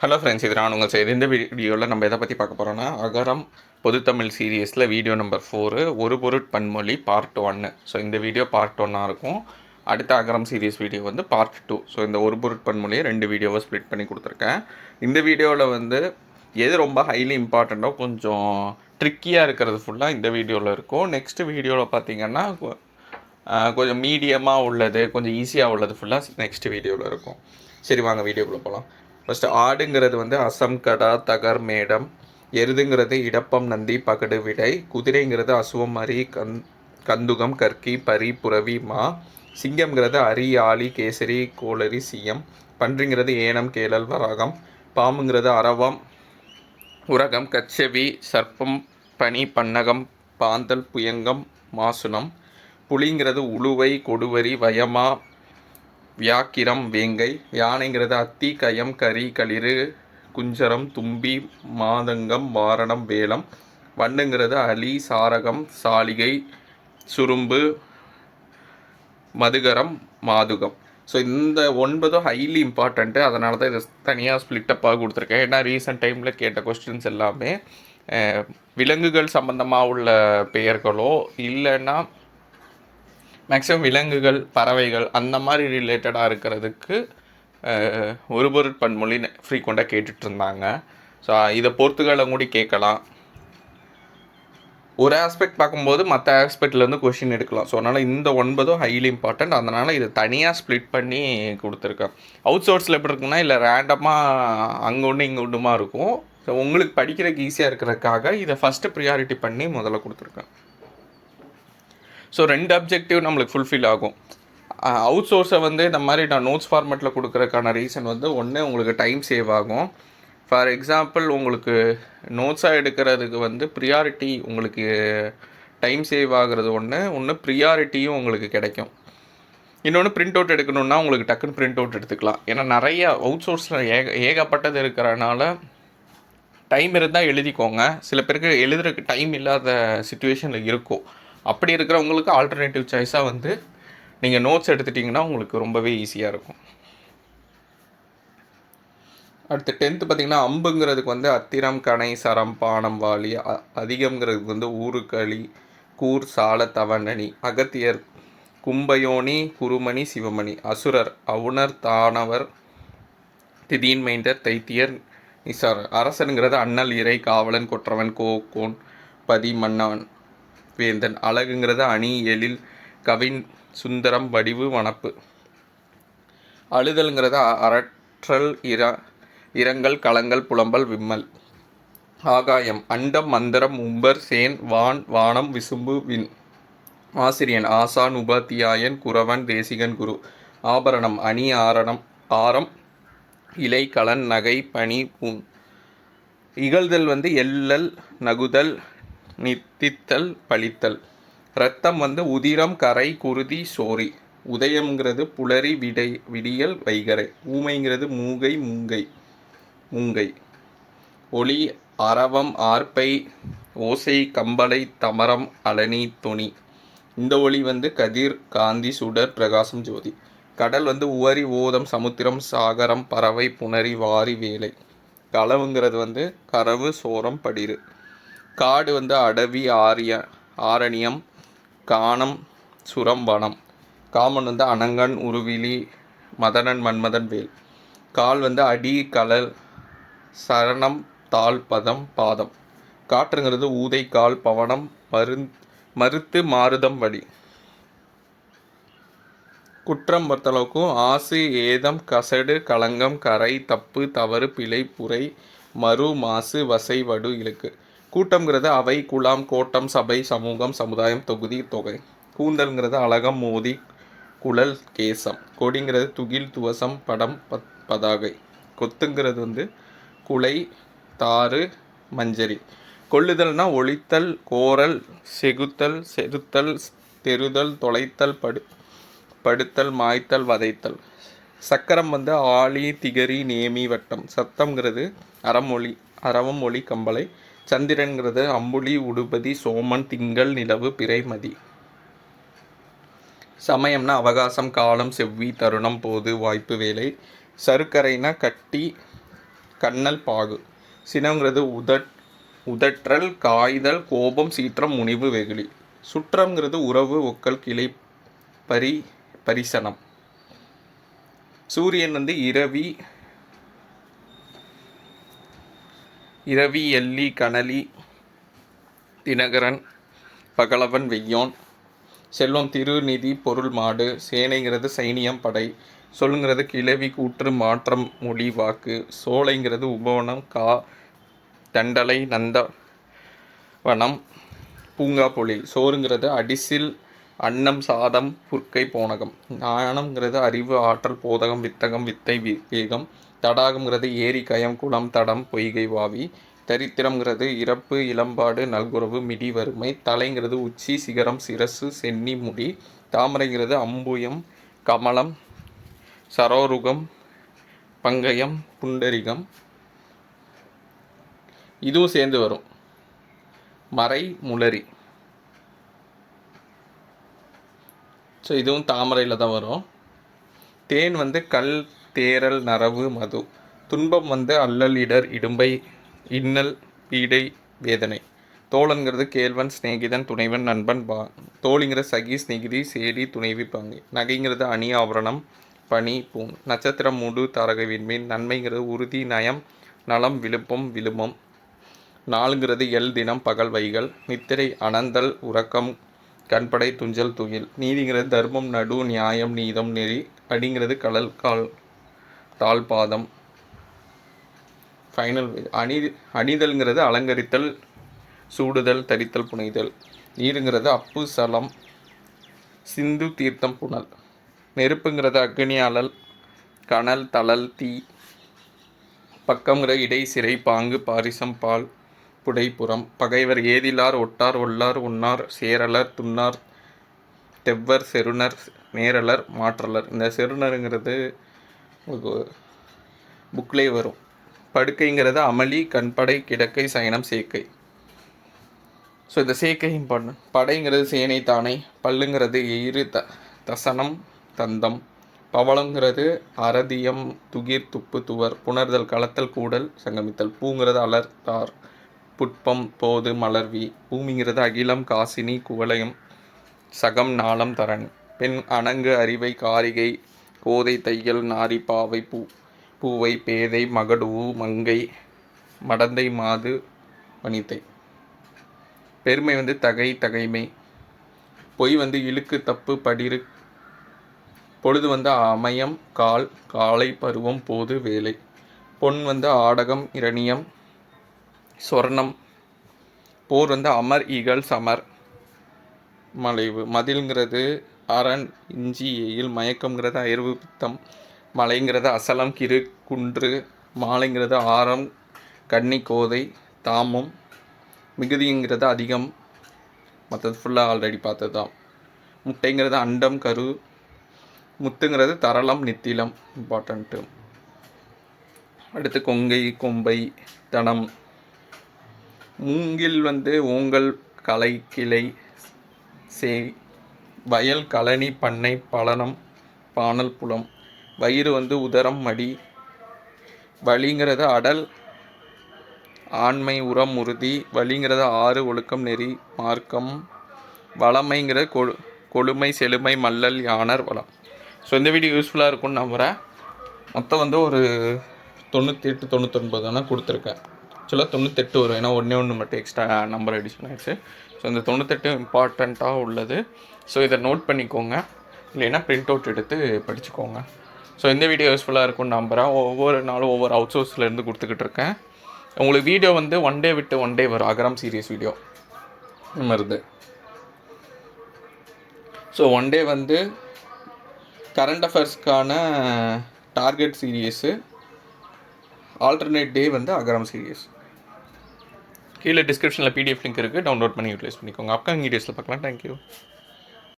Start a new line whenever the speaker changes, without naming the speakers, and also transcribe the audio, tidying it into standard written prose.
Hello friends, இது நான் உங்கள் செய்தி. இந்த வீடியோவில் நம்ம எதை பற்றி பார்க்க போகிறோன்னா, அகரம் பொதுத்தமிழ் சீரியஸில் வீடியோ நம்பர் 4 ஒரு பொருட்பன்மொழி பார்ட் 1. ஸோ இந்த வீடியோ பார்ட் 1 இருக்கும். அடுத்த அகரம் சீரியஸ் வீடியோ வந்து பார்ட் 2. ஸோ இந்த ஒரு பொருட்பன்மொழியை 2 வீடியோவை ஸ்ப்ளிட் பண்ணி கொடுத்துருக்கேன். இந்த வீடியோவில் வந்து எது ரொம்ப ஹைலி இம்பார்ட்டண்ட்டோ கொஞ்சம் ட்ரிக்கியாக இருக்கிறது ஃபுல்லாக இந்த வீடியோவில் இருக்கும். நெக்ஸ்ட் வீடியோவில் பார்த்திங்கன்னா கொஞ்சம் மீடியமாக உள்ளது, கொஞ்சம் ஈஸியாக உள்ளது ஃபுல்லாக நெக்ஸ்ட் வீடியோவில் இருக்கும். சரி, வாங்க வீடியோக்குள்ளே போகலாம். ஃபஸ்ட்டு ஆடுங்கிறது வந்து அசம், கடா, தகர், மேடம். எருதுங்கிறது இடப்பம், நந்தி, பகடு, விடை. குதிரைங்கிறது அசுவம், அரி, கந்துகம், கற்கி, பரி, புறவி, மா. சிங்கம்ங்கிறது அரி, ஆலி, கேசரி, கோளரி, சியம். பன்றிங்கிறது ஏனம், கேளல், வராகம். பாம்புங்கிறது அரவம், உரகம், கச்சவி, சர்ப்பம், பனி, பன்னகம், பாந்தல், புயங்கம், மாசுனம். புலிங்கிறது உளுவை, கொடுவரி, வயமா, வியாக்கிரம், வேங்கை. யானைங்கிறது அத்தி, கயம், கரி, களிறு, குஞ்சரம், தும்பி, மாதங்கம், வாரணம், வேலம். வண்டுங்கிறது அலி, சாரகம், சாலிகை, சுரும்பு, மதுகரம், மாதுகம். ஸோ இந்த 9 ஹைலி இம்பார்ட்டண்ட்டு. அதனால தான் இதை தனியாக ஸ்ப்ளிட்டப்பாக கொடுத்துருக்கேன். ஏன்னா ரீசெண்ட் டைமில் கேட்ட கொஸ்டின்ஸ் எல்லாமே விலங்குகள் சம்மந்தமாக உள்ள பெயர்களோ இல்லைன்னா மேக்ஸிமம் விலங்குகள், பறவைகள் அந்த மாதிரி ரிலேட்டடாக இருக்கிறதுக்கு ஒரு பொருட்பன்மொழி ஃப்ரீக்வெண்ட்டாக கேட்டுட்ருந்தாங்க. ஸோ இதை பொறுத்துக்களை கூடி கேட்கலாம். ஒரு ஆஸ்பெக்ட் பார்க்கும்போது மற்ற ஆஸ்பெக்ட்லேருந்து கொஷின் எடுக்கலாம். ஸோ அதனால் இந்த 9 ஹைலி இம்பார்ட்டண்ட். அதனால் இதை தனியாக ஸ்ப்ளிட் பண்ணி கொடுத்துருக்கேன். அவுட் சோர்ஸில் எப்படி இருக்குன்னா, இல்லை ரேண்டமாக அங்கே ஒன்று இங்கே ஒன்றுமா இருக்கும். ஸோ உங்களுக்கு படிக்கிறதுக்கு ஈஸியாக இருக்கிறதுக்காக இதை ஃபஸ்ட்டு ப்ரியாரிட்டி பண்ணி முதல்ல கொடுத்துருக்கேன். ஸோ 2 அப்ஜெக்டிவ் நம்மளுக்கு ஃபுல்ஃபில் ஆகும். அவுட் சோர்ஸை வந்து இந்த மாதிரி நான் நோட்ஸ் ஃபார்மேட்டில் கொடுக்குறதுக்கான ரீசன் வந்து ஒன்று, உங்களுக்கு டைம் சேவ் ஆகும். ஃபார் எக்ஸாம்பிள், உங்களுக்கு நோட்ஸாக எடுக்கிறதுக்கு வந்து ப்ரியாரிட்டி, உங்களுக்கு டைம் சேவ் ஆகிறது ஒன்று ப்ரியாரிட்டியும் உங்களுக்கு கிடைக்கும். இன்னொன்று, பிரிண்ட் அவுட் எடுக்கணுன்னா உங்களுக்கு டக்குன்னு பிரிண்ட் அவுட் எடுத்துக்கலாம். ஏன்னா நிறைய அவுட் சோர்ஸில் ஏகப்பட்டது இருக்கிறனால டைம் இருந்தால் எழுதிக்கோங்க. சில பேருக்கு எழுதுறதுக்கு டைம் இல்லாத சுச்சுவேஷனில் இருக்கும். அப்படி இருக்கிறவங்களுக்கு ஆல்டர்னேட்டிவ் சாய்ஸாக வந்து நீங்கள் நோட்ஸ் எடுத்துட்டிங்கன்னா உங்களுக்கு ரொம்பவே ஈஸியாக இருக்கும். அடுத்து 10th பார்த்திங்கன்னா, அம்புங்கிறதுக்கு வந்து அத்திரம், கணை, சரம், பானம், வாலி. அதிகம்ங்கிறதுக்கு வந்து ஊருக்களி, கூர், சால, தவணனி. அகத்தியர் கும்பயோனி, குருமணி, சிவமணி. அசுரர் அவுணர், தானவர், திடீன் மைண்டர், தைத்தியர், நிசார். அரசனுங்கிறது அண்ணல், இறை, காவலன், கொற்றவன், கோன், பதி, மன்னவன், வேந்தன். அழகுங்கிறது அணி, எழில், கவின், சுந்தரம், வடிவு, வனப்பு. அழுதல்ங்கிறது அரற்றல், இரங்கல், களங்கள், புலம்பல், விம்மல். ஆகாயம் அண்டம், மந்திரம், உம்பர், சேன், வான், வானம், விசும்பு, விண். ஆசிரியன் ஆசான், உபாத்தியாயன், குரவன், தேசிகன், குரு. ஆபரணம் அணி, ஆரம், இலை, கலன், நகை, பனி, பூன். இகழ்தல் வந்து எள்ளல், நகுதல், நித்தித்தல், பழித்தல். இரத்தம் வந்து உதிரம், கரை, குருதி, சோரி. உதயம்ங்கிறது புலரி, விடியல், வைகரை. ஊமைங்கிறது மூங்கை, மூங்கை. ஒளி அரவம், ஆர்ப்பை, ஓசை, கம்பளை, தமரம், அலனி, தொனி. இந்த ஒளி வந்து கதிர், காந்தி, சுடர், பிரகாசம், ஜோதி. கடல் வந்து உவரி, ஓதம், சமுத்திரம், சாகரம், பறவை, புணரி, வாரி, வேலை. களவுங்கிறது வந்து கரவு, சோரம், படிறு. காடு வந்து அடவி, ஆரணியம், கானம், சுரம், வனம். காமன் வந்து அனங்கன், உருவிலி, மதனன், மன்மதன், வேல். கால் வந்து அடி, கலல், சரணம், தாள், பதம், பாதம். காற்றுங்கிறது ஊதை, கால், பவனம், மறுத்து, மாருதம், வடி. குற்றம் பொறுத்தளவுக்கும் ஆசு, ஏதம், கசடு, களங்கம், கரை, தப்பு, தவறு, பிழை, புரை, மறு, மாசு, வசை, வடு, இழுக்கு. கூட்டம்ங்கிறது அவை, குலாம், கோட்டம், சபை, சமூகம், சமுதாயம், தொகுதி, தொகை. கூந்தல்ங்கிறது அலகம், மோதி, குழல், கேசம். கொடிங்கிறது துகில், துவசம், படம், பதாகை. கொத்துங்கிறது வந்து குலை, தாறு, மஞ்சரி. கொள்ளுதல்னா ஒழித்தல், கோரல், செகுத்தல், செருத்தல், தெருதல், தொலைத்தல், படுத்தல், மாய்த்தல், வதைத்தல். சக்கரம் வந்து ஆளி, திகரி, நேமி, வட்டம். சத்தம்ங்கிறது அரவம், ஒளி, கம்பளை. சந்திரன்கிறது அம்புலி, உடுபதி, சோமன், திங்கள், நிலவு, பிறை, மதி. சமயம்னா அவகாசம், காலம், செவ்வி, தருணம், போது, வாய்ப்பு, வேலை. சருக்கரைனா கட்டி, கண்ணல் பாகு. சினம்ங்கிறது உதற்றல், காய்தல், கோபம், சீற்றம், முனிவு, வெகுளி. சுற்றம்ங்கிறது உறவு, ஒக்கல், கிளை, பரிசனம். சூரியன் வந்து இரவி, எள்ளி, கனலி, தினகரன், பகலவன், வெய்யோன். செல்வம் திரு, நிதி, பொருள், மாடு. சேனைங்கிறது சைனியம், படை. சொல்லுங்கிறது கிளவி, கூற்று, மாற்றம், மொழி, வாக்கு. சோலைங்கிறது உபவனம், தண்டலை, நந்தவனம், பூங்கா, பொழில். சோறுங்கிறது அடிசில், அன்னம், சாதம், புற்கை, போனகம். ஞானம்ங்கிறது அறிவு, ஆற்றல், போதகம், வித்தகம், வித்தை, வேகம். தடாகம்ங்கிறது ஏரி, கயம், குளம், தடம், பொய்கை, வாவி. தரித்திரம்ங்கிறது இறப்பு, இளம்பாடு, நல்குறவு, மிடி, வறுமை. தலைங்கிறது உச்சி, சிகரம், சிரசு, சென்னி, முடி. தாமரைங்கிறது அம்புயம், கமலம், சரோருகம், பங்கயம், புண்டரிகம். இதுவும் சேர்ந்து வரும். மறை, முளரி. ஸோ இதுவும் தாமரையில் தான் வரும். தேன் வந்து கல், தேரல், நரவு, மது. துன்பம் வந்து அல்லல், இடர், இடும்பை, இன்னல், பீடை, வேதனை. தோழன்கிறது கேழ்வன், சிநேகிதன், துணைவன், நண்பன், தோழிங்கிற சகி, சிநேகிதி, சேடி, துணைவி, பங்கு. நகைங்கிறது அணி, ஆபரணம், பனி, பூண். நட்சத்திரம், மூடு, தாரகை, விண்மீன். நன்மைங்கிறது உறுதி, நயம், நலம், விழுப்பம், விழுமம். நாளுங்கிறது எல், தினம், பகல், வைகள். நித்திரை அனந்தல், உறக்கம், கண்படை, துஞ்சல், துயில். நீதிங்கிறது தர்மம், நடு, நியாயம், நீதம், நெறி. அடிங்கிறது கடல், கால், தாழ்பாதம். ஃபைனல் அணிதல்ங்கிறது அலங்கரித்தல், சூடுதல், தரித்தல், புனைதல். நீருங்கிறது அப்பு, சலம், சிந்து, தீர்த்தம், புனல். நெருப்புங்கிறது அக்னி, அலல், கனல், தளல், தீ. பக்கம்ங்கிற இடை, சிறை, பாங்கு, பாரிசம், பால், புடை, புறம். பகைவர் ஏதிலார், ஒட்டார், ஒல்லார், உண்ணார், சேரலர், துண்ணார், தெவ்வர், செருணர், நேரலர், மாற்றலர். இந்த செருணருங்கிறது புக்லே வரும். படுக்கைங்கிறது அமளி, கண்படை, கிடக்கை, சயனம், சேக்கை. ஸோ இந்த சேக்கை இம்பார்ட்டன். படைங்கிறது சேனை, தானை. பல்லுங்கிறது எயிறு, தசனம், தந்தம். பவளங்கிறது அரதியம், துகிர், துப்பு, துவர். புணர்தல், கலத்தல், கூடல், சங்கமித்தல். பூங்கிறது அலர்த்தார், புட்பம், போது, மலர்வி. பூமிங்கிறது அகிலம், காசினி, குவலயம், சகம், நாளம், தரணி. பெண் அணங்கு, அறிவை, காரிகை, கோதை, தையல், நாரி, பாவை, பூவை, பேதை, மகடுவு, மங்கை, மடந்தை, மாது, வனிதை. பெருமை வந்து தகை, தகைமை. பொய் வந்து இழுக்கு, தப்பு, படிறு. பொழுது வந்து அமயம், காலை, பருவம், போது, வேலை. பொன் வந்து ஆடகம், இரணியம், சொர்ணம். போர் வந்து அமர், இகழ், சமர், மலைவு. மதில்ங்கிறது அரண், இஞ்சி, எயில். மயக்கம்ங்கிறது அயர்வு, பித்தம். மலைங்கிறது அசலம், கிரு, குன்று. மாலைங்கிறது ஆரம், கன்னி, கோதை, தாமம். மிகுதிங்கிறது அதிகம். மற்றது ஃபுல்லாக ஆல்ரெடி பார்த்தது தான். முட்டைங்கிறது அண்டம், கரு. முத்துங்கிறது தரளம், நித்திலம், இம்பார்ட்டண்ட்டு. அடுத்து கொங்கை, கொம்பை, தனம். மூங்கில் வந்து ஓங்கல், கலை, கிளை, சேய். வயல், கழனி, பண்ணை, பலனம், பானல், புலம். வயிறு வந்து உதரம், மடி. வழிங்கிறது அடல், ஆண்மை, உரம், உறுதி. வழிங்கிறது ஆறு, ஒழுக்கம், நெறி, மார்க்கம். வளமைங்கிறது கொழுமை, செழுமை, மல்லல், யானர், வளம். ஸோ இந்த வீடியோ யூஸ்ஃபுல்லாக இருக்கும்னு நம்புகிறேன். மொத்தம் வந்து ஒரு 98 99 தானே கொடுத்துருக்கேன். ஆக்சுவலாக 98 வரும், ஏன்னா ஒன்று மட்டும் எக்ஸ்ட்ரா நம்பர் அடிஷன் ஆகிடுச்சு. ஸோ இந்த 98 இம்பார்ட்டண்ட்டாக உள்ளது. ஸோ இதை நோட் பண்ணிக்கோங்க, இல்லைன்னா பிரிண்ட் அவுட் எடுத்து படிச்சுக்கோங்க. ஸோ இந்த வீடியோ யூஸ்ஃபுல்லாக இருக்கும்னு நம்புகிறேன். ஒவ்வொரு நாளும் ஒவ்வொரு அவுட் சோர்ஸ்லேருந்து கொடுத்துக்கிட்டு இருக்கேன். உங்களுக்கு வீடியோ வந்து ஒன் டே விட்டு ஒன் டே வரும். அகரம் சீரியஸ் வீடியோ வருது. ஸோ ஒன் டே வந்து கரண்ட் அஃபேர்ஸ்க்கான டார்கெட் சீரியஸு, ஆல்டர்னேட் டே வந்து அகரம் சீரியஸ். கீழே டிஸ்கிரிப்ஷனில் PDF லிங்க் இருக்குது, டவுன்லோட் பண்ணி யூட்டிலைஸ் பண்ணிக்கோங்க. அப்கமிங் வீடியோஸில் பார்க்கலாம். தேங்க்யூ.